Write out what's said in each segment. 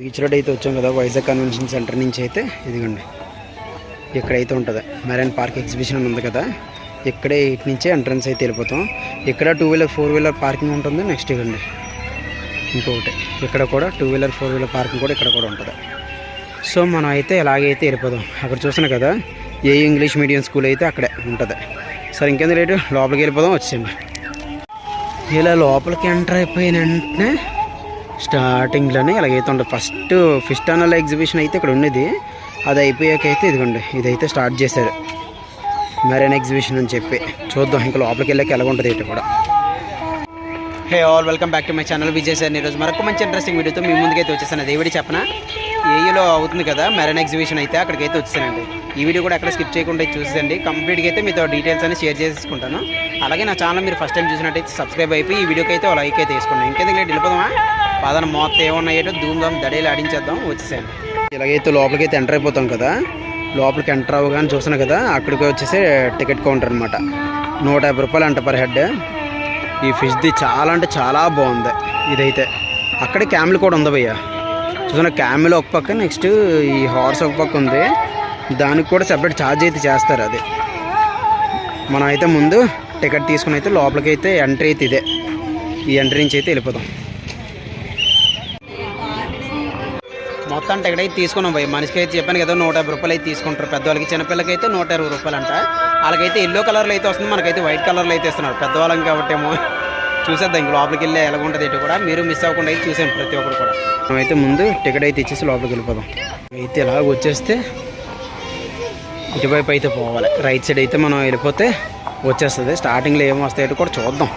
Beach road అయితే వచ్చాం కదా, వైజాగ్ కన్వెన్షన్ సెంటర్ నుంచి అయితే ఇదిగోండి ఇక్కడైతే ఉంటుంది మెరైన్ పార్క్ ఎగ్జిబిషన్ ఉంది కదా, ఇక్కడే ఇటు నుంచే ఎంట్రన్స్ అయితే వెళ్ళిపోతాం. ఇక్కడ 2 వీలర్ 4 వీలర్ పార్కింగ్ ఉంటుంది. నెక్స్ట్ ఇవ్వండి ఇంకొకటి ఇక్కడ కూడా 2 వీలర్ 4 వీలర్ పార్కింగ్ కూడా ఇక్కడ కూడా ఉంటుంది. సో మనం అయితే ఇలాగైతే వెళ్ళిపోదాం. అక్కడ చూస్తున్నాం కదా ఏ ఇంగ్లీష్ మీడియం స్కూల్ అయితే అక్కడే ఉంటుంది. సరే ఇంకేంది లేటు లోపలికి వెళ్ళిపోదాం. వచ్చేయండి. ఇలా లోపలికి ఎంటర్ అయిపోయిన వెంటనే స్టార్టింగ్లోనే ఇలాగైతే ఉంటుంది. ఫస్ట్ ఫిష్ టనల్ ఎగ్జిబిషన్ అయితే ఇక్కడ ఉన్నది, అది అయిపోయాకైతే ఇదిగోండి ఇదైతే స్టార్ట్ చేశారు మెరైన్ ఎగ్జిబిషన్ అని చెప్పి. చూద్దాం ఇంకా లోపలికి వెళ్ళాక ఎలా ఉంటుంది అయితే కూడా. Hey all, welcome back to my channel Vijay sir. ఈరోజు మరొక మంచి ఇంట్రెస్టింగ్ వీడియోతో మీ ముందుకైతే వచ్చేసాను. అది ఏవిడి చెప్పనా, ఏఈలో అవుతుంది కదా మెరైన్ ఎగ్జిబిషన్ అయితే అక్కడికైతే వచ్చేసానండి. ఈ వీడియో కూడా ఎక్కడ స్కిప్ చేయకుండా చూసేయండి. కంప్లీట్గా అయితే మీతో డీటెయిల్స్ అని షేర్ చేసుకుంటాను. అలాగే నా ఛానల్ మీరు ఫస్ట్ టైం చూసినట్టయితే సబ్స్క్రైబ్ అయిపోయి ఈ వీడియోకి అయితే లైక్ అయితే వేసుకోండి. ఇంకెందుకు లేట్ వెళ్ళిపోదామా, పదన మొత్తం ఏమన్నాయో ధూమ్ ధామ్ దడేలు ఆడించేద్దాం. వచ్చేసాను. ఇలాగైతే లోపలికి అయితే ఎంటర్ అయిపోతాం కదా, లోపలికి ఎంటర్ అవ్వగానే చూసాను కదా అక్కడికి వచ్చేసి టికెట్ కౌంటర్ అనమాట. 150 రూపాయలు అంట పర్ హెడ్. ఈ ఫిష్ది చాలా అంటే చాలా బాగుంది. ఇదైతే అక్కడే క్యామిల్ కూడా ఉంది భయ్య. చూసిన క్యామిల్ ఒక పక్క, నెక్స్ట్ ఈ హార్స్ ఒక పక్క ఉంది. దానికి కూడా సెపరేట్ ఛార్జ్ అయితే చేస్తారు. అది మనం అయితే ముందు టికెట్ తీసుకుని అయితే లోపలికి అయితే ఎంట్రీ అయితే ఇదే, ఈ ఎంట్రీ నుంచి అయితే వెళ్ళిపోతాం. మొత్తం టికెట్ అయితే తీసుకున్నాం భయ్య. మనిషికి అయితే చెప్పాను కదా 150 రూపాయలు అయితే తీసుకుంటారు. పెద్దవాళ్ళకి చిన్నపిల్లలకి అయితే 120 రూపాయలు అంట. వాళ్ళకైతే ఎల్లో కలర్లో అయితే వస్తుంది, మనకైతే వైట్ కలర్లో అయితే ఇస్తున్నారు. పెద్దవాళ్ళం కాబట్టి ఏమో చూసేద్దాం ఇంక లోపలికి వెళ్ళి ఎలా ఉంటుంది ఇటు కూడా. మీరు మిస్ అవ్వకుండా అయితే చూసాం ప్రతి ఒక్కరు కూడా. మేమైతే ముందు టికెట్ అయితే ఇచ్చేసి లోపలికి వెళ్ళిపోదాం. అయితే ఇలాగ వచ్చేస్తే ఇటువైపు అయితే పోవాలి. రైట్ సైడ్ అయితే మనం వెళ్ళిపోతే వచ్చేస్తుంది. స్టార్టింగ్లో ఏమో వస్తాయో కూడా చూద్దాం.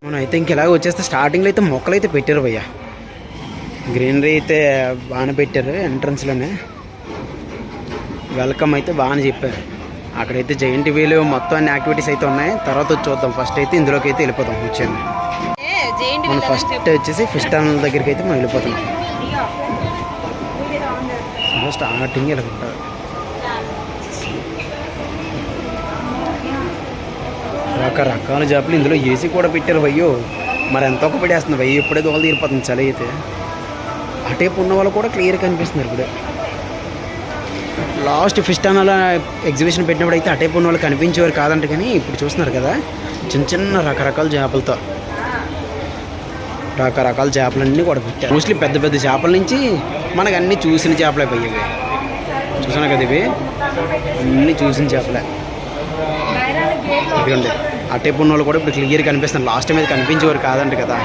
మనం అయితే ఇంక ఇలాగ వచ్చేస్తే స్టార్టింగ్లో అయితే మొక్కలు అయితే పెట్టారు భయ్య. గ్రీనరీ అయితే బాగానే పెట్టారు. ఎంట్రన్స్లోనే వెల్కమ్ అయితే బాగానే చెప్పారు. అక్కడైతే జైంట్ వీలు మొత్తం అన్ని యాక్టివిటీస్ అయితే ఉన్నాయి. తర్వాత వచ్చి చూద్దాం. ఫస్ట్ అయితే ఇందులోకి అయితే వెళ్ళిపోతాం. వచ్చేయండి. మనం ఫస్ట్ వచ్చేసి ఫిష్ టనల్ దగ్గరికి అయితే మనం వెళ్ళిపోతున్నాం. స్టార్టింగ్ ఇలా ఉంటుంది. రకరకాల చేపలు ఇందులో ఏసీ కూడా పెట్టారు భయ్యో. మరి ఎంత ఒక పడేస్తుంది భయ్య, ఇప్పుడే దోలు తీరిపోతుంది చలి అయితే. అటేపు ఉన్న వాళ్ళు కూడా క్లియర్గా కనిపిస్తున్నారు. ఇప్పుడే లాస్ట్ ఫిష్ టనల్ ఎగ్జిబిషన్ పెట్టినప్పుడు అయితే అటేపు ఉన్న వాళ్ళు కనిపించేవారు కాదంట, కానీ ఇప్పుడు చూస్తున్నారు కదా చిన్న చిన్న రకరకాల చేపలతో రకరకాల చేపలన్నీ కూడా పెట్టారు. మోస్ట్లీ పెద్ద పెద్ద చేపల నుంచి మనకు అన్నీ చూసిన చేపలే పోయేవి. చూసాను కదా ఇవి అన్నీ చూసిన చేపలే. ఇదిగోండి అటేపు ఉన్న వాళ్ళు కూడా ఇప్పుడు క్లియర్ కనిపిస్తున్నారు. లాస్ట్ టైం అయితే కనిపించేవారు కాదంట కదా.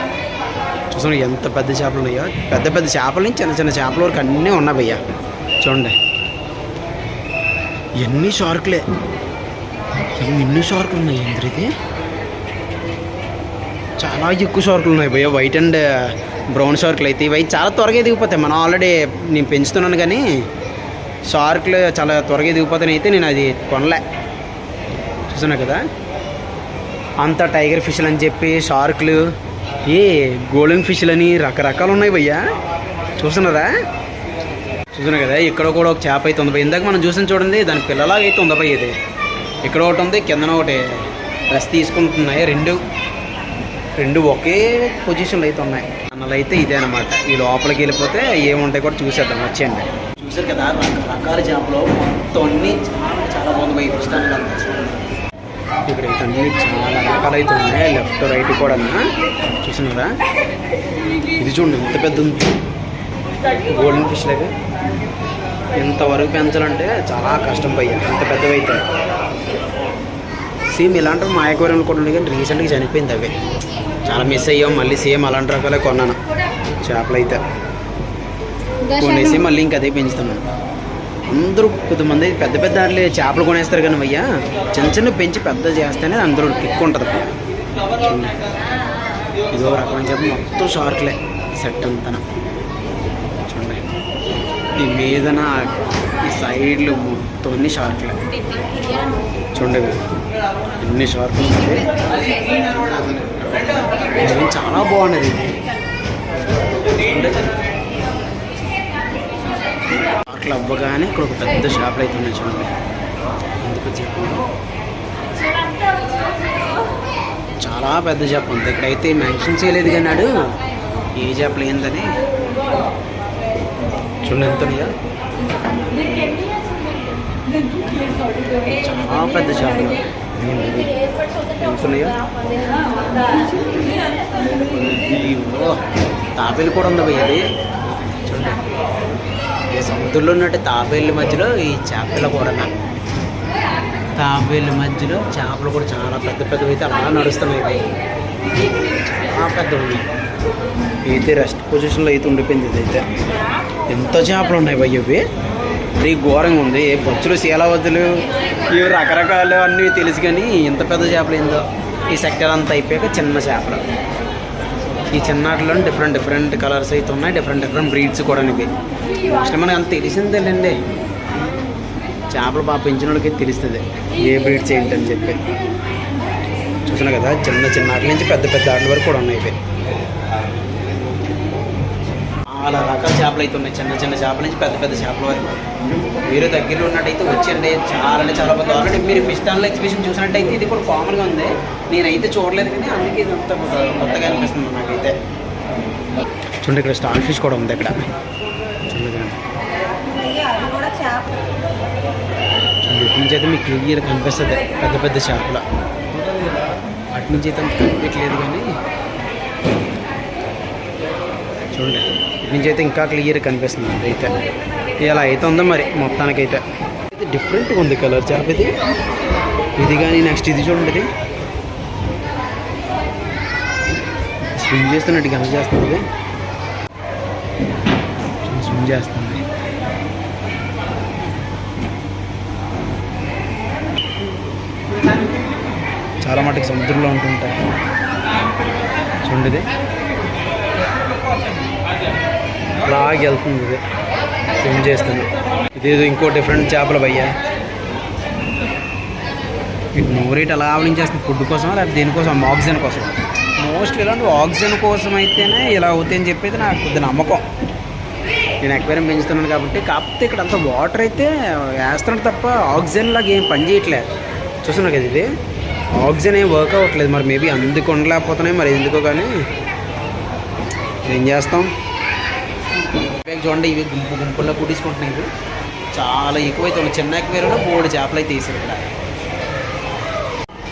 చూసాను ఎంత పెద్ద చేపలు ఉన్నాయో. పెద్ద పెద్ద చేపల నుంచి చిన్న చిన్న చేపల వరకు అన్నీ ఉన్నాయి భయ్యా. చూడండి ఎన్ని షార్కులే, ఎన్ని షార్కులు ఉన్నాయి. ఎందుకు చాలా ఎక్కువ షార్కులు ఉన్నాయి భయ్య. వైట్ అండ్ బ్రౌన్ షార్కులు అయితే ఇవి చాలా త్వరగా దిగిపోతాయి. మనం ఆల్రెడీ నేను పెంచుతున్నాను కానీ షార్కులు చాలా త్వరగా దిగిపోతాయి. అయితే నేను అది కొనలే. చూస్తున్నా కదా అంత టైగర్ ఫిష్లు అని చెప్పి షార్కులు, ఏ గోల్డెన్ ఫిష్లు అని రకరకాలు ఉన్నాయి భయ్యా. చూస్తున్నారా, చూస్తున్నా కదా ఇక్కడ కూడా ఒక చేప అయితే ఉంది భయ్య. ఇందాక మనం చూసిన చూడండి దాని పిల్లలాగా అయితే ఉంది భయ్య. ఇది ఇక్కడ ఒకటి ఉంది, కిందన ఒకటి డ్రెస్ తీసుకుంటున్నాయి. రెండు ఒకే పొజిషన్లో అయితే ఉన్నాయి. అన్నలు అయితే ఇదే అనమాట. ఈ లోపలికి వెళ్ళిపోతే ఏముంటాయి కూడా చూసేద్దాం. వచ్చేయండి. చూసారు కదా రకరకాల చేపలు మొత్తం అన్నీ చాలా చాలా బాగుంది భయ్య. ఇష్టాలు ఇక్కడైతే అన్నీ చాలా రకాలు అయితే ఉన్నాయి. లెఫ్ట్ రైట్ కూడా చూస్తున్నారా. ఇది చూడండి ఎంత పెద్ద ఉంది గోల్డెన్ ఫిష్ లాగా. ఇంతవరకు పెంచాలంటే చాలా కష్టం భయ్య, అంత పెద్దవి అయితే. సేమ్ ఇలాంటివి మా అక్వేరియంలో కూడా ఉన్నాయి కానీ రీసెంట్గా చనిపోయింది. అవి చాలా మిస్ అయ్యాం. మళ్ళీ సేమ్ అలాంటి రకాలే కొన్నాను చేపలు అయితే. కొనేసి మళ్ళీ ఇంకా అదే పెంచుతున్నాను. అందరూ కొంతమంది పెద్ద పెద్ద దాంట్లో చేపలు కొనేస్తారు కానీ భయ్య, చిన్న చిన్న పెంచి పెద్ద చేస్తేనే అందరూ కిక్ ఉంటుంది. ఇదో రకమైన చేప మొత్తం షార్క్లే సెట్ అంతా. చూడండి ఈ మీదన ఈ సైడ్లు మొత్తం అన్ని షార్క్లే. చూడండి ఎన్ని షార్కులు ఉన్నాయి. చాలా బాగున్నది. షార్కులు అవ్వగానే ఇక్కడ ఒక పెద్ద షాపులు అయితే ఉన్నాయి. చూడండి ఎందుకు చెప్పండి, చాలా పెద్ద చేప ఉంది. ఇక్కడైతే మెన్షన్ చేయలేదు కానీ నాడు ఏ చేపలు ఏందని చూడండి ఎంత ఉన్నాయా, చాలా పెద్ద చేపలు. ఎంత ఉన్నాయా, తాబేలు కూడా ఉంది భయ్య. అది చూడండి, ఈ సముద్రంలో ఉన్నట్టు తాబేళ్ళ మధ్యలో ఈ చేపల కూడా, తాబేళ్ళ మధ్యలో చేపలు కూడా చాలా పెద్ద పెద్దవి అయితే అలా నడుస్తున్నాయి. చాలా పెద్దవి అయితే రెస్ట్ పొజిషన్లో అయితే ఉండిపోయింది. ఇదైతే ఎంత చేపలు ఉన్నాయి భయ్య, ఇవి మరీ ఘోరంగా ఉంది. ఏ బొచ్చులు శీలవద్దులు ఇవి రకరకాలు అన్నీ తెలుసు, కానీ ఇంత పెద్ద చేపలు ఏందో. ఈ సెక్టర్ అంతా అయిపోయాక చిన్న చేపలు, ఈ చిన్నట్లో డిఫరెంట్ డిఫరెంట్ కలర్స్ అయితే ఉన్నాయి, డిఫరెంట్ డిఫరెంట్ బ్రీడ్స్ కూడా ఇవి. అసలు మనకు అంత తెలిసిందేలేండి, చేపలు బాగా పెంచిన వాళ్ళకి తెలుస్తుంది ఏ బ్రీడ్స్ ఏంటని చెప్పి. చూసినా కదా, చిన్న చిన్న ఆటల నుంచి పెద్ద పెద్ద ఆటల వరకు కూడా ఉన్నాయి ఇవి. చాలా రకాల చేపలు అయితే ఉన్నాయి, చిన్న చిన్న చేపల నుంచి పెద్ద పెద్ద చేపల వరకు. మీరు దగ్గరలో ఉన్నట్టయితే వచ్చండి, చాలా అంటే చాలా పెద్ద. ఆల్రెడీ మీరు ఫిష్ టాన్లో ఎగ్జిబిషన్ చూసినట్టయితే ఇది కూడా కామన్గా ఉంది, నేనైతే చూడలేదు, కానీ అందుకే ఇది అంత కొత్తగా అనిపిస్తుంది నాకైతే. చూడండి, ఇక్కడ స్టార్ ఫిష్ కూడా ఉంది ఇక్కడ. చూడండి, ఇటు నుంచి అయితే మీకు క్లియర్ కనిపిస్తుంది పెద్ద పెద్ద చేపలు. అటు నుంచి అయితే కనిపించలేదు, కానీ చూడండి ఇటు నుంచి అయితే ఇంకా క్లియర్ కనిపిస్తుంది. అయితే ఇలా అయితే ఉందో మరి మొత్తానికైతే. అయితే డిఫరెంట్గా ఉంది కలర్ చేప ఇది. ఇది కానీ నెక్స్ట్ ఇది చూడండి, ఇది స్విమ్ చేస్తున్నట్టు గమ చేస్తుంది, ఇది స్విమ్ చేస్తుంది. చాలా మటుకు సముద్రంలో ఉంటుంటాయి. చూడండి, ఇది అలాగే వెళ్తుంది, ఇది స్విమ్ చేస్తుంది. ఇదేదో ఇంకో డిఫరెంట్ చేపలు భయ్యా. ఇటు నోరేట్ అలా ఆవలించేస్తుంది, ఫుడ్ కోసం లేకపోతే దేనికోసం, ఆక్సిజన్ కోసం. మోస్ట్లీ ఇలాంటి ఆక్సిజన్ కోసం అయితేనే ఇలా అవుతాయి అని చెప్పేది నాకు కొద్ది నమ్మకం. నేను అక్వేరియం పెంచుతున్నాను కాబట్టి. కాకపోతే ఇక్కడ అంతా వాటర్ అయితే వేస్తున్నాడు తప్ప ఆక్సిజన్ లాగా ఏం పని చేయట్లేదు. చూస్తున్నాను కదా, ఇది ఆక్సిజన్ ఏం వర్క్ అవ్వట్లేదు. మరి మేబీ అందుకు ఉండలేకపోతున్నాయి, మరి ఎందుకో కానీ ఏం చేస్తాం. చూడండి, ఇవి గుంపు గుంపుల్లో కుట్టించుకుంటున్నాయి. ఇవి చాలా ఎక్కువైతే ఉన్నాయి. చిన్న అక్వేరియంలో 3 చేపలు అయితే వేసారు ఇక్కడ.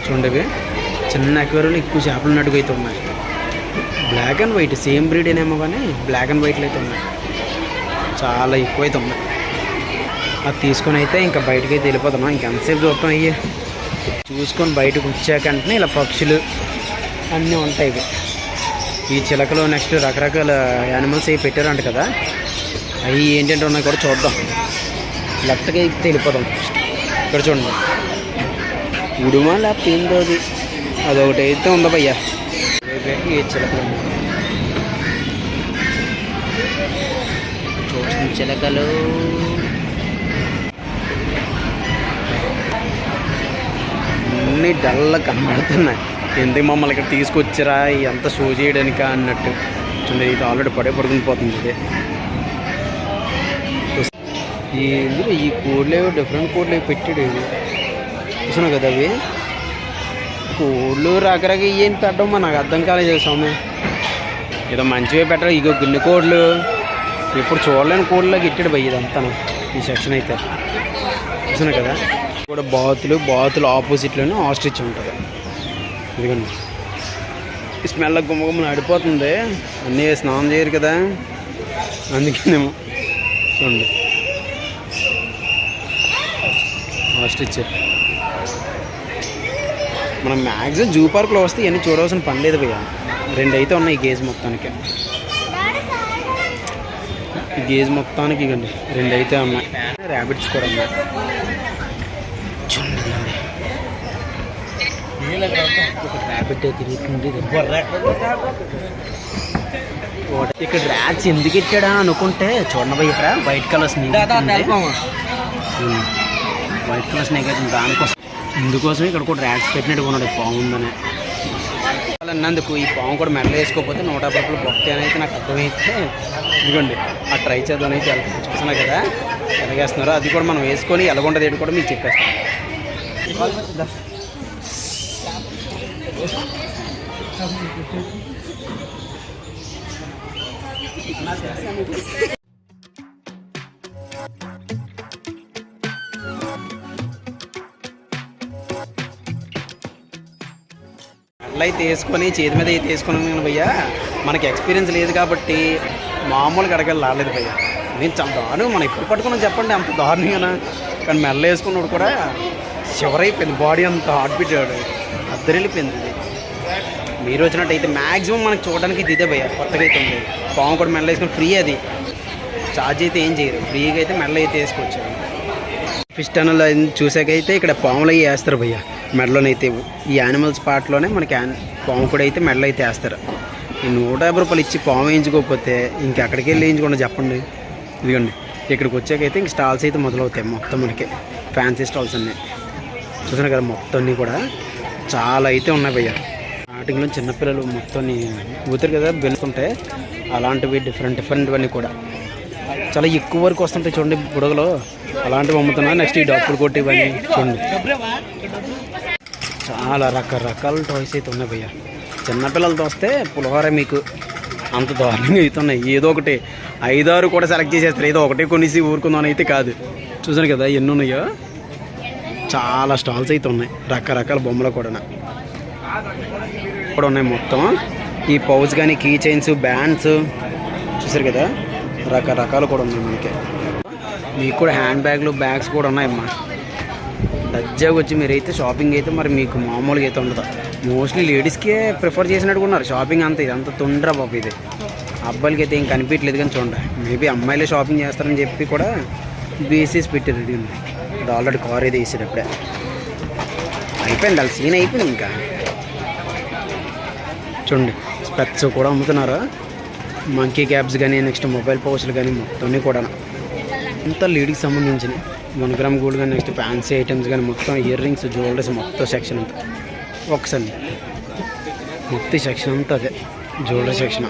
చూడండి, ఇవి చిన్న అక్వేరియంలో ఎక్కువ చేపలు ఉన్నట్టుగా అయితే ఉన్నాయి. Black and white same breed ఏనేమో, కానీ బ్లాక్ అండ్ వైట్లు అయితే ఉన్నాయి, చాలా ఎక్కువైతే ఉన్నాయి. అది తీసుకొని అయితే ఇంకా బయటకి అయితే వెళ్ళిపోతున్నాం. ఇంకెంతసేపు చూస్తాం, అయ్యి చూసుకొని బయటకు వచ్చాకంటే ఇలా పక్షులు అన్నీ ఉంటాయి. ఇవి ఈ చిలకలు నెక్స్ట్ రకరకాల యానిమల్స్ అవి పెట్టారంట కదా, అవి ఏంటంటే ఉన్నాయి కూడా చూద్దాం. లెఫ్ట్కి అయితే వెళ్ళిపోదాం. ఇక్కడ చూడండి, ఉడుమా లేకపోతే ఏంటో అది, అదొకటి అయితే ఉందా భయ్యా. ఏ చిలకలు చూసిన చిలకలు అన్నీ డల్గా కనబడుతున్నాయి. ఎందుకు మమ్మల్ని ఇక్కడ తీసుకొచ్చారా ఎంత షో చేయడానికా అన్నట్టు. చూడండి, ఇది ఆల్రెడీ పడుకుని పోతుంది. ఇది ఈ కోడ్లు ఏవో డిఫరెంట్ కోడ్లు ఏవి పెట్టాడు. ఇది చూసినావు కదా, అవి కోళ్ళు రకరకాల ఏం పెట్టడం నాకు అర్థం కాలేదు స్వామి. ఏదో మంచివే పెట్టడం. ఇగో గిన్నె కోళ్ళు ఇప్పుడు చూడలేని కోళ్ళకి ఇట్టాడు భయ్య ఇదంతా ఈ సెక్షన్ అయితే. చూసినా కదా, కూడా బాతులు ఆపోజిట్లోనే ఆస్ట్రిచ్ ఉంటుంది. ఇదిగోండి, ఈ స్మెల్ గుమ్మగుమ్మని ఆడిపోతుంది. అన్నీ స్నానం చేయరు కదా, అందుకేనేమో. చూడండి, ఆస్ట్రిచ్. మనం మ్యాక్సిమం జూ పార్క్లో వస్తే ఇవన్నీ చూడవలసిన పని లేదు భయ్య. 2 అయితే ఉన్నాయి ఈ గేజ్ మొత్తానికి. ఈ గేజ్ మొత్తానికి ఇవ్వండి 2 అయితే ఉన్నాయి. ర్యాబిట్స్ కూడా ఉన్నాయి. చూడండి, ఒక ర్యాబిట్ తిరుగుతుంది. ఇక్కడ ర్యాట్స్ ఎందుకు ఎట్టాడా అనుకుంటే చూడండి భయ్య, ఇక్కడ white colour snake, white colour snake అయితే దానికోసం, ఇందుకోసం ఇక్కడ కూడా ర్యాట్స్ పెట్టినట్టు కొన్నాడు. బాగుందని అన్నందుకు ఈ పాము కూడా మెడలో వేసుకోకపోతే 150 రూపాయలు బొక్క అని అయితే నాకు అర్థమైతే, ఇదిగోండి ఆ ట్రై చేద్దాం అయితే చూస్తున్నా కదా ఎలాగేస్తున్నారో. అది కూడా మనం వేసుకొని ఎలాగుంటుంది ఏంటి కూడా మీకు చెప్పేస్తాం. మెడలో అయితే వేసుకొని చేతి మీద అయితే వేసుకున్నాను కానీ భయ్యా మనకి ఎక్స్పీరియన్స్ లేదు కాబట్టి మామూలుగా అడగాలి రాలేదు భయ్యా. నేను చాలా దారుణం మనం ఎప్పుడు పట్టుకున్నాం చెప్పండి, అంత దారుణంగా. కానీ మెడలో వేసుకున్నాడు కూడా చివరైపోయింది, బాడీ అంత హార్ట్ బీట్ అద్దరిల్లిపోయింది. మీరు వచ్చినట్టయితే మ్యాక్సిమం మనకు చూడడానికి ఇది ఇదే భయ్యా, కొత్తగా అయితే ఉంది. పాము కూడా మెడలో వేసుకొని ఫ్రీ, అది ఛార్జ్ అయితే ఏం చేయరు, ఫ్రీగా అయితే మెడలో అయితే వేసుకోవచ్చు. ఫిష్ టనల్ చూసాకైతే ఇక్కడ పాములు అవి వేస్తారు భయ్య మెడలోనైతే. ఈ యానిమల్స్ పార్ట్లోనే మనకి పాము కూడా అయితే మెడలో అయితే వేస్తారు. ఈ 150 రూపాయలు ఇచ్చి పాము వేయించుకోకపోతే ఇంకెక్కడికి వెళ్ళి వేయించుకోండి చెప్పండి. ఇదిగోండి ఇక్కడికి వచ్చాకైతే ఇంక స్టాల్స్ అయితే మొదలవుతాయి మొత్తం మనకి, ఫ్యాన్సీ స్టాల్స్ ఉన్నాయి చూసాను కదా. మొత్తం అన్నీ కూడా చాలా అయితే ఉన్నాయి భయ్య. స్టార్టింగ్లో చిన్నపిల్లలు మొత్తం ఊతారు కదా వెళ్తుంటే, అలాంటివి డిఫరెంట్వన్నీ కూడా చాలా ఎక్కువ వరకు వస్తుంటాయి చూడండి బుడగలో, అలాంటివి అమ్ముతున్నా. నెక్స్ట్ ఈ డబ్బులు కొట్టి ఇవన్నీ చూడండి, చాలా రకరకాల టాయ్స్ అయితే ఉన్నాయి భయ్య. చిన్నపిల్లలతో వస్తే పులిహోర మీకు అంత దారుణంగా అవుతున్నాయి. ఏదో ఒకటి 5-6 కూడా సెలెక్ట్ చేసేస్తారు, ఏదో ఒకటి కొనేసి ఊరుకుందామని అయితే కాదు. చూసాను కదా ఎన్ని ఉన్నాయో, చాలా స్టాల్స్ అయితే ఉన్నాయి, రకరకాల బొమ్మలు కూడా ఉన్నాయి మొత్తం. ఈ పౌచ్ కానీ కీ చైన్స్, బ్యాండ్స్ చూసారు కదా, రకరకాలు కూడా ఉన్నాయి మనకి. మీకు కూడా హ్యాండ్ బ్యాగ్స్ కూడా ఉన్నాయమ్మా. దజ్జాగా వచ్చి మీరైతే షాపింగ్ అయితే మరి మీకు మామూలుగా అయితే ఉండదు. మోస్ట్లీ లేడీస్కే ప్రిఫర్ చేసినట్టుగా ఉన్నారు షాపింగ్ అంతా. ఇది అంత తొందర బాబు, ఇది అబ్బాయిలకి అయితే ఏం కనిపించలేదు కానీ చూడండి. మేబీ అమ్మాయిలే షాపింగ్ చేస్తారని చెప్పి కూడా బేసేసి పెట్టారు. ఇది ఉంది, ఇది ఆల్రెడీ కార్ అయితే వేసారు అప్పుడే, అయిపోయింది వాళ్ళ సీన్ అయిపోయింది. ఇంకా చూడండి స్పెక్స్ కూడా అమ్ముతున్నారు, మంకీ క్యాప్స్ కానీ, నెక్స్ట్ మొబైల్ పౌచ్లు కానీ మొత్తం కూడా అంతా లేడీకి సంబంధించినవి. 1 గ్రామ్ గోల్డ్ కానీ, నెక్స్ట్ ఫ్యాన్సీ ఐటమ్స్ కానీ, మొత్తం ఇయర్ రింగ్స్, జ్యువెలరీస్ మొత్తం సెక్షన్ అంతా ఒకసారి మొత్తం సెక్షన్ అంతా అదే జ్యువెలరీ సెక్షన్.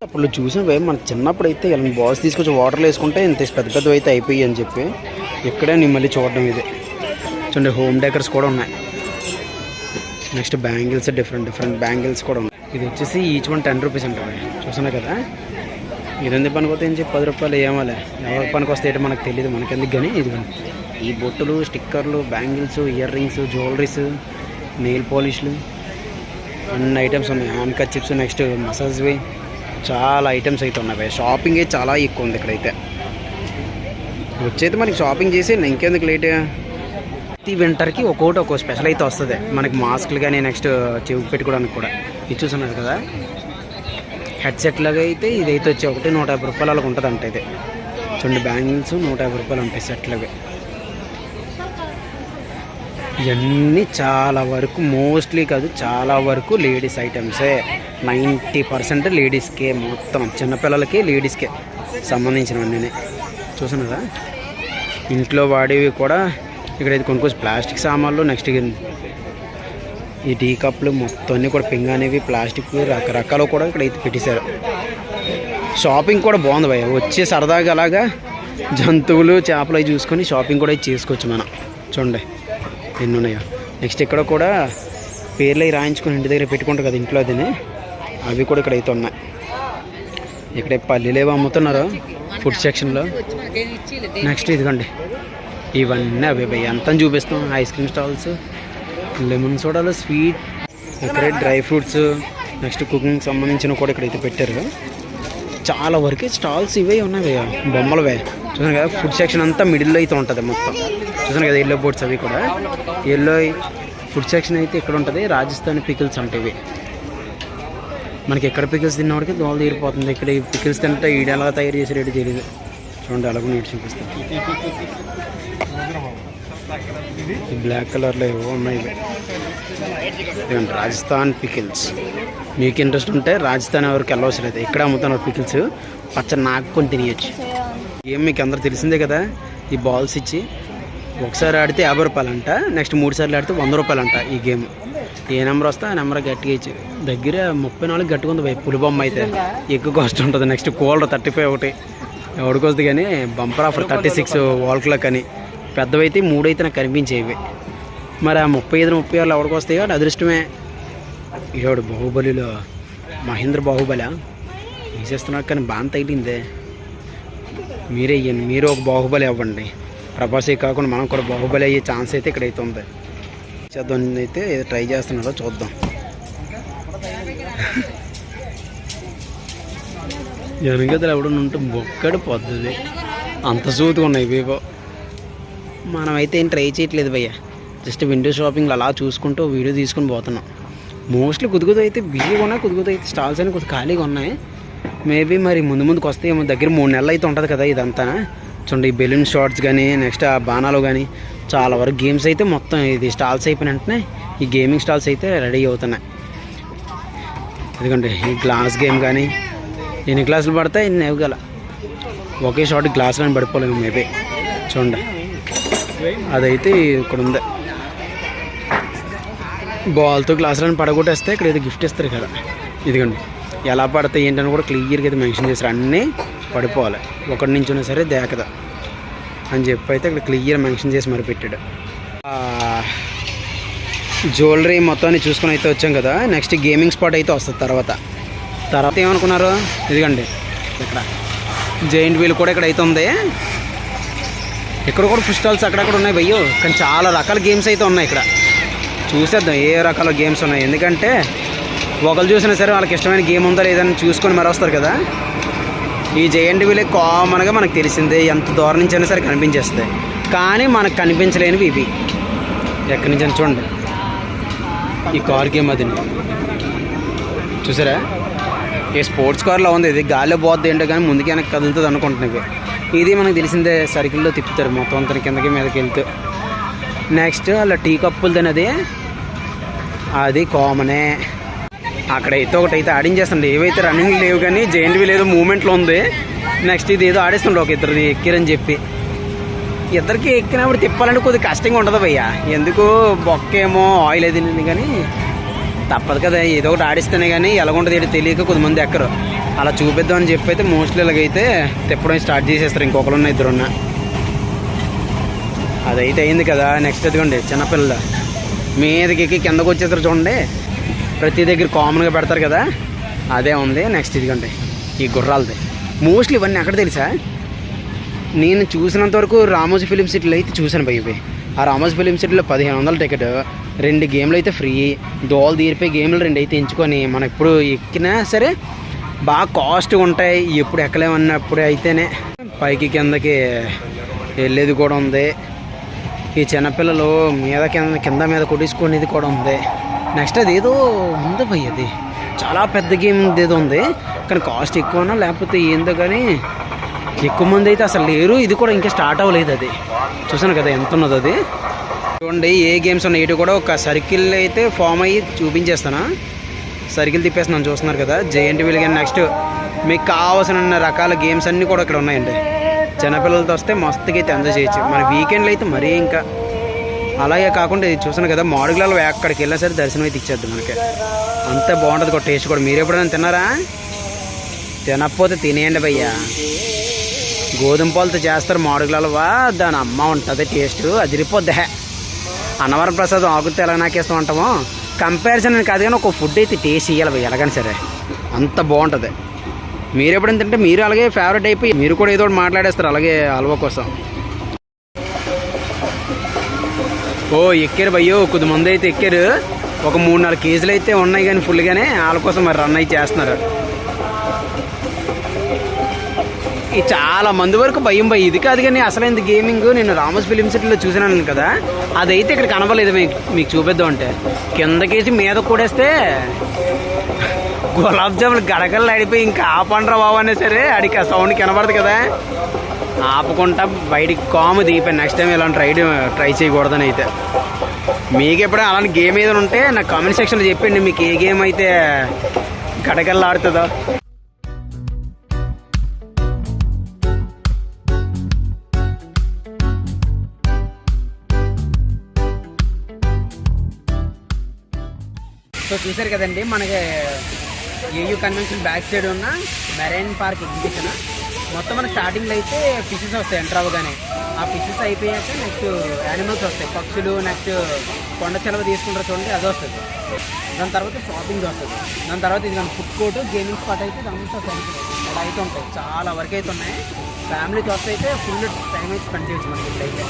అప్పుడు చూసిన మన చిన్నప్పుడు అయితే ఇలా బాల్స్ తీసుకొచ్చి వాటర్లో వేసుకుంటే ఇంత పెద్ద అయితే అయిపోయి అని చెప్పి ఇక్కడే నేను మళ్ళీ చూడడం ఇదే. చూడండి హోమ్ డెకర్స్ కూడా ఉన్నాయి, నెక్స్ట్ బ్యాంగిల్స్, డిఫరెంట్ బ్యాంగిల్స్ కూడా ఉన్నాయి. ఇది వచ్చేసి ఈచ్ వన్ 10 రూపీస్ ఉంటుంది. చూస్తున్నా కదా, ఇది ఎందుకు పనికొస్తే ఏం చెప్పి 10 రూపాయలు ఏమాలే, ఎవరి పనికి వస్తే ఏంటో మనకు తెలియదు, మనకెందుకు. కానీ ఇదిగోండి ఈ బొట్టులు, స్టిక్కర్లు, bangles, earrings, jewelleries, nail పాలిష్లు అన్ని ఐటమ్స్ ఉన్నాయి. హ్యాండ్ కర్చీఫ్స్, నెక్స్ట్ మసాజ్వి, చాలా ఐటమ్స్ అయితే ఉన్నాయి. షాపింగ్ అయితే చాలా ఎక్కువ ఉంది ఇక్కడైతే. వచ్చైతే మనకి షాపింగ్ చేసి ఇంకెందుకు లేట్. ప్రతి వింటర్కి ఒక్కో స్పెషల్ అయితే వస్తుంది మనకి. మాస్క్లు కానీ, నెక్స్ట్ చెవి పెట్టుకోవడానికి కూడా ఇది చూస్తున్నారు కదా. హెడ్సెట్ లాగా అయితే ఇదైతే వచ్చి ఒకటి 150 రూపాయలు అలాగ ఉంటుంది అంటే. ఇది చూడండి బ్యాంగిల్స్ 150 రూపాయలు ఉంటాయి సెట్లాగా. ఇవన్నీ చాలా వరకు, మోస్ట్లీ కాదు చాలా వరకు లేడీస్ ఐటమ్సే. 90% లేడీస్కే, మొత్తం చిన్నపిల్లలకి లేడీస్కే సంబంధించినవన్నీ చూస్తున్నారా. ఇంట్లో వాడేవి కూడా ఇక్కడైతే కొనుక్కోవచ్చు. ప్లాస్టిక్ సామాన్లు, నెక్స్ట్ ఈ టీ కప్లు మొత్తం అన్నీ కూడా పింగానేవి, ప్లాస్టిక్ రకరకాలు కూడా ఇక్కడైతే పెట్టేశారు. షాపింగ్ కూడా బాగుంది భయ్య. వచ్చే సరదాగా అలాగా జంతువులు, చేపలు అవి చూసుకొని షాపింగ్ కూడా చేసుకోవచ్చు మనం. చూడండి ఎన్ని ఉన్నాయో. నెక్స్ట్ ఇక్కడ కూడా పేర్లు అవి రాయించుకొని ఇంటి దగ్గర పెట్టుకుంటారు కదా ఇంట్లో, అదిని అవి కూడా ఇక్కడైతే ఉన్నాయి. ఇక్కడ పల్లీలేవి అమ్ముతున్నారు ఫుడ్ సెక్షన్లో. నెక్స్ట్ ఇదిగోండి ఇవన్నీ అవి భయ్య ఎంత చూపిస్తాం. ఐస్ క్రీమ్ స్టాల్స్, లెమన్ సోడాలు, స్వీట్, ఇక్కడ డ్రై ఫ్రూట్స్, నెక్స్ట్ కుకింగ్ సంబంధించిన కూడా ఇక్కడైతే పెట్టారు. చాలా వరకు స్టాల్స్ ఇవే ఉన్నాయి బొమ్మలవే. చూసాను కదా ఫుడ్ సెక్షన్ అంతా మిడిల్లో అయితే ఉంటుంది మొత్తం. చూసాను కదా ఎల్లో బోర్డ్స్ అవి కూడా. ఎల్లో ఫుడ్ సెక్షన్ అయితే ఇక్కడ ఉంటుంది. రాజస్థానీ పికిల్స్ అంటే ఇవి మనకి ఎక్కడ పికిల్స్ తిన్నవాడికి దోలు తీరిపోతుంది. ఇక్కడ ఈ పికిల్స్ తింటే ఈడ ఎలా తయారు చేసి రేటు తెలియదు. చూడండి అలాగే నీటి చూపిస్తాను. బ్లాక్ కలర్లో ఏవో ఉన్నాయి ఇవండి రాజస్థాన్ పికిల్స్. మీకు ఇంట్రెస్ట్ ఉంటే రాజస్థాన్ ఎవరికి వెళ్ళవలసిన లేదు, ఇక్కడ అమ్ముతున్నారు పికిల్స్. పచ్చడి నాకుకొని తినేయచ్చు. గేమ్ మీకు అందరూ తెలిసిందే కదా. ఈ బాల్స్ ఇచ్చి ఒకసారి ఆడితే 50 రూపాయలు అంట, నెక్స్ట్ 3 సార్లు ఆడితే 100 రూపాయలు అంట. ఈ గేమ్ ఏ నెంబర్ వస్తే ఆ నెంబర్ గట్టిగా ఇచ్చి దగ్గర 34 గట్టిగా ఉంది పులిబొమ్మ అయితే ఎక్కువ కాస్ట్ ఉంటుంది. నెక్స్ట్ కూలర్ 35 ఒకటి ఎవరికి వస్తుంది, కానీ బంపర్ ఆఫర్ 36 వాల్ క్లాక్ అని. పెద్దవైతే 3 అయితే నాకు కనిపించేవి. మరి ఆ 35-36 ఎవరికి వస్తాయో అది అదృష్టమే. ఇవాడు బాహుబలిలో మహేంద్ర బాహుబలి తీసేస్తున్నాడు, కానీ బాగా తగిలిందే. మీరే ఇవ్వండి, మీరు ఒక బాహుబలి అవ్వండి. ప్రభాసే కాకుండా మనం కూడా బాహుబలి అయ్యే ఛాన్స్ అయితే ఇక్కడైతే ఉంది. చేద్దాం అయితే ఏదో ట్రై చేస్తున్నారో చూద్దాం. జనగదలు ఎవడన్నా ఉంటే బొక్కడు పొద్దుది, అంత సూతుగా ఉన్నాయి వివో. మనమైతే ఏం ట్రై చేయట్లేదు భయ్య, జస్ట్ విండో షాపింగ్లో అలా చూసుకుంటూ వీడియో తీసుకుని పోతున్నాం. మోస్ట్లీ కుదుగుతూ అయితే బిజీగా ఉన్నాయి, కుదుగుతూ అయితే స్టాల్స్ అని కొద్దిగా ఖాళీగా ఉన్నాయి. మేబీ మరి ముందుకు వస్తాయేమో. దగ్గర 3 నెలలు అయితే ఉంటుంది కదా ఇదంతా. చూడండి ఈ బెలూన్ షార్ట్స్ కానీ, నెక్స్ట్ ఆ బాణాలు కానీ, చాలా వరకు గేమ్స్ అయితే మొత్తం ఇది స్టాల్స్ అయిపోయిన వెంటనే ఈ గేమింగ్ స్టాల్స్ అయితే రెడీ అవుతున్నాయి. ఎందుకంటే ఈ గ్లాస్ గేమ్ కానీ ఎన్ని గ్లాసులు పడతాయి ఇన్ని ఇవ్వగల, ఒకే షాట్ గ్లాసులు అని పడిపోలేము మేబీ. చూడండి అదైతే ఇక్కడ ఉంది. బాల్తో గ్లాసులను పడగొట్టేస్తే ఇక్కడ ఏదో గిఫ్ట్ ఇస్తారు కదా, ఇదిగోండి ఎలా పడతాయి ఏంటని కూడా క్లియర్గా అయితే మెన్షన్ చేస్తారు. అన్నీ పడిపోవాలి, ఒకటి నుంచి ఉన్నా సరే దేకదా అని చెప్పి అయితే ఇక్కడ క్లియర్ మెన్షన్ చేసి మరి పెట్టాడు. జ్యువెలరీ మొత్తాన్ని చూసుకొని అయితే వచ్చాం కదా. నెక్స్ట్ గేమింగ్ స్పాట్ అయితే వస్తుంది తర్వాత ఏమనుకున్నారు, ఇదిగండి ఇక్కడ జైంట్ వీల్ కూడా ఇక్కడ అయితే ఉంది. ఇక్కడ కూడా ఫుడ్ స్టాల్స్ అక్కడక్కడ ఉన్నాయి భయ్యో, కానీ చాలా రకాల గేమ్స్ అయితే ఉన్నాయి ఇక్కడ. చూసేద్దాం ఏ రకాల గేమ్స్ ఉన్నాయి, ఎందుకంటే ఒకరు చూసినా సరే వాళ్ళకి ఇష్టమైన గేమ్ ఉందా లేదని చూసుకొని మరి వస్తారు కదా. ఈ జైంట్ వీల్ కామన్గా మనకు తెలిసిందే, ఎంత దూరం నుంచి అయినా సరే కనిపించేస్తుంది. కానీ మనకు కనిపించలేనివి ఇవి. ఎక్కడి నుంచి అని చూడండి, ఈ కార్ గేమ్ అది చూసారా, ఏ స్పోర్ట్స్ కార్లో ఉంది. ఇది గాలిలో పోద్ది ఏంటో కానీ ముందుకి వెనక్కి కదులుతుంది అనుకుంటున్నాయి. ఇది మనకు తెలిసిందే, సర్కిల్లో తిప్పుతారు మొత్తం అంతా కిందకి మీదకి వెళ్తూ. నెక్స్ట్ అలా టీ కప్పులు తినది, అది కామనే. అక్కడైతే ఒకటైతే ఆడించేస్తుంది, ఏవైతే రన్నింగ్ లేవు కానీ జైంట్ వీల్ ఏదో మూమెంట్లో ఉంది. నెక్స్ట్ ఇది ఏదో ఆడిస్తుండే ఒక ఇద్దరిది ఎక్కిరని చెప్పి. ఇద్దరికి ఎక్కినప్పుడు తిప్పాలంటే కొద్దిగా కష్టంగా ఉంటుంది భయ్య, ఎందుకు బొక్కేమో ఆయిల్ అది కానీ తప్పదు కదా, ఏదో ఒకటి ఆడిస్తేనే కానీ ఎలాగుంటుంది ఏంటి తెలియక కొద్దిమంది ఎక్కరు. అలా చూపిద్దామని చెప్పి అయితే మోస్ట్లీ ఇలాగైతే తిప్పడం స్టార్ట్ చేసేస్తారు. ఇంకొకరున్న ఇద్దరున్న అదైతే అయింది కదా. నెక్స్ట్ ఎదుగుండి చిన్నపిల్లలు మీదకి ఎక్కి కిందకు వచ్చేస్తారు చూడండి, ప్రతి దగ్గర కామన్గా పెడతారు కదా, అదే ఉంది. నెక్స్ట్ ఇదిగండి ఈ గుర్రాలది. మోస్ట్లీ ఇవన్నీ ఎక్కడ తెలుసా, నేను చూసినంత వరకు రామోజీ ఫిలిం సిటీలో అయితే చూశాను భయ్య. ఆ రామోజీ ఫిలిం సిటీలో 1500 టికెట్, 2 గేమ్లు అయితే ఫ్రీ. దోలు తీరిపోయి గేమ్లు 2 అయితే ఎంచుకొని మనం ఎప్పుడు ఎక్కినా సరే బాగా కాస్ట్గా ఉంటాయి. ఎప్పుడు ఎక్కలేమన్నప్పుడు అయితేనే పైకి కిందకి వెళ్ళేది కూడా ఉంది. ఈ చిన్నపిల్లలు కింద మీద కొట్టించుకునేది కూడా ఉంది. నెక్స్ట్ అది ఏదో ఉంది భయ్య, అది చాలా పెద్ద గేమ్ ఏదో ఉంది, కానీ కాస్ట్ ఎక్కువనా లేకపోతే ఏందో కానీ ఎక్కువ మంది అయితే అసలు లేరు. ఇది కూడా ఇంకా స్టార్ట్ అవ్వలేదు. అది చూసాను కదా ఎంత ఉన్నదో అది. చూడండి ఏ గేమ్స్ ఉన్నాయి, ఇటు కూడా ఒక సర్కిల్ అయితే ఫామ్ అయ్యి చూపించేస్తాను. సర్కిల్ తిప్పేస్తున్నాను చూస్తున్నారు కదా, జైంట్ వీల్. కానీ నెక్స్ట్ మీకు కావాల్సిన రకాల గేమ్స్ అన్నీ కూడా ఇక్కడ ఉన్నాయండి. చిన్నపిల్లలతో వస్తే మస్తుగా అయితే ఎంజాయ్ చేయొచ్చు. మన వీకెండ్లో అయితే మరీ ఇంకా అలాగే కాకుండా ఇది చూసాను కదా, మాడుగులలో ఎక్కడికి వెళ్ళినా సరే దర్శనం అయితే ఇచ్చేద్దాం మనకి. అంత బాగుంటుంది కూడా టేస్ట్ కూడా. మీరు ఎప్పుడైనా తిన్నారా? తినకపోతే తినేయండి భయ్యా. గోధుమ పాలతో చేస్తారు మాడుగులలో, దాని అమ్మ ఉంటుంది టేస్ట్ అదిరిపోద్ది. అన్నవరం ప్రసాదం ఆకుతే ఎలా నాకేస్తూ ఉంటామో కంపారిజన్ అని కాదు కానీ ఒక ఫుడ్ అయితే టేస్ట్ చేయాలి భయ్య ఎలాగైనా సరే, అంత బాగుంటుంది. మీరు ఎప్పుడైనా తింటే మీరు అలాగే ఫేవరెట్ అయిపోయి మీరు కూడా ఏదో ఒకటి మాట్లాడేస్తారు అలాగే హల్వా కోసం. ఓ ఎక్కారు భయ్యో, కొద్దిమంది అయితే ఎక్కారు. ఒక 3-4 కేజీలు అయితే ఉన్నాయి కానీ ఫుల్గానే, వాళ్ళ కోసం మరి రన్ అయితే చేస్తున్నారు. ఈ చాలా మంది వరకు భయం భయ. ఇది కాదు కానీ అసలైంది గేమింగ్ నేను రామోజీ ఫిలిం సిటీలో చూసినాను కదా, అదైతే ఇక్కడ కనబడలేదు. మీకు చూపిద్దాం అంటే కిందకేసి మీద కూడేస్తే గులాబ్ జాములు గడగలు ఆడిపోయి ఇంకా ఆపండ్రా బాబు అనే సరే అడికి ఆ సౌండ్ కనబడదు కదా, ఆపుకుంటా బయటికి కాము దిగిపోయి నెక్స్ట్ టైం ఇలాంటి ట్రై చేయకూడదని అయితే. మీకు ఎప్పుడైనా అలాంటి గేమ్ ఏదైనా ఉంటే నాకు కామెంట్ సెక్షన్లో చెప్పండి, మీకు ఏ గేమ్ అయితే గడగల్లా ఆడుతుందో. సో చూసారు కదండి, మనకి ఏయూ కన్వెన్షన్ బ్యాక్ సైడ్ ఉన్న మెరైన్ పార్క్ ఎగ్జిబిషన్. మొత్తం మన స్టార్టింగ్లో అయితే ఫిషెస్ వస్తాయి ఎంటర్ అవ్వగానే. ఆ ఫిషెస్ అయిపోయాక నెక్స్ట్ యానిమల్స్ వస్తాయి, పక్షులు. నెక్స్ట్ కొండ చెలవ తీసుకుంటారు చూడండి, అది వస్తుంది. దాని తర్వాత షాపింగ్ వస్తుంది. దాని తర్వాత ఇది ఫుడ్ కోర్టు, గేమింగ్ స్పాట్ అయితే అంతా అలా అయితే ఉంటాయి. చాలా వరకు అయితే ఉన్నాయి. ఫ్యామిలీతో వస్తే అయితే ఫుల్ టైం అయితే స్పెండ్ చేయొచ్చు మనకి ఇప్పుడైతే.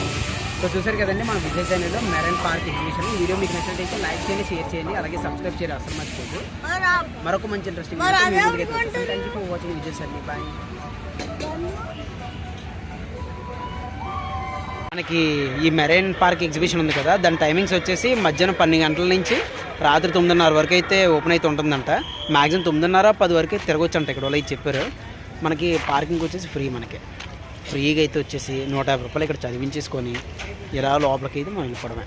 సో చూసారు కదండి మన విజయవాడలో మెరైన్ పార్క్ ఎగ్జిబిషన్. ఈ వీడియో మీకు నచ్చినట్లయితే లైక్ చేయండి, షేర్ చేయండి, అలాగే సబ్స్క్రైబ్ చేయాలి అసలు మర్చిపోద్దు. మరొక మంచి interesting thank you for watching Vijay. Bye. మనకి ఈ మెరైన్ పార్క్ ఎగ్జిబిషన్ ఉంది కదా, దాని టైమింగ్స్ వచ్చేసి మధ్యాహ్నం 12 గంటల నుంచి రాత్రి 9:30 వరకు అయితే ఓపెన్ అయితే ఉంటుందంట. మ్యాక్సిమం 9:30, 10 వరకు తిరగొచ్చు అంట. ఇక్కడ వాళ్ళు చెప్పారు. మనకి పార్కింగ్ వచ్చేసి ఫ్రీ, మనకి ఫ్రీగా అయితే వచ్చేసి 150 రూపాయలు ఇక్కడ చదివించేసుకొని ఇలా లోపలికి అయితే మనం వెళ్ళిపోవడమే.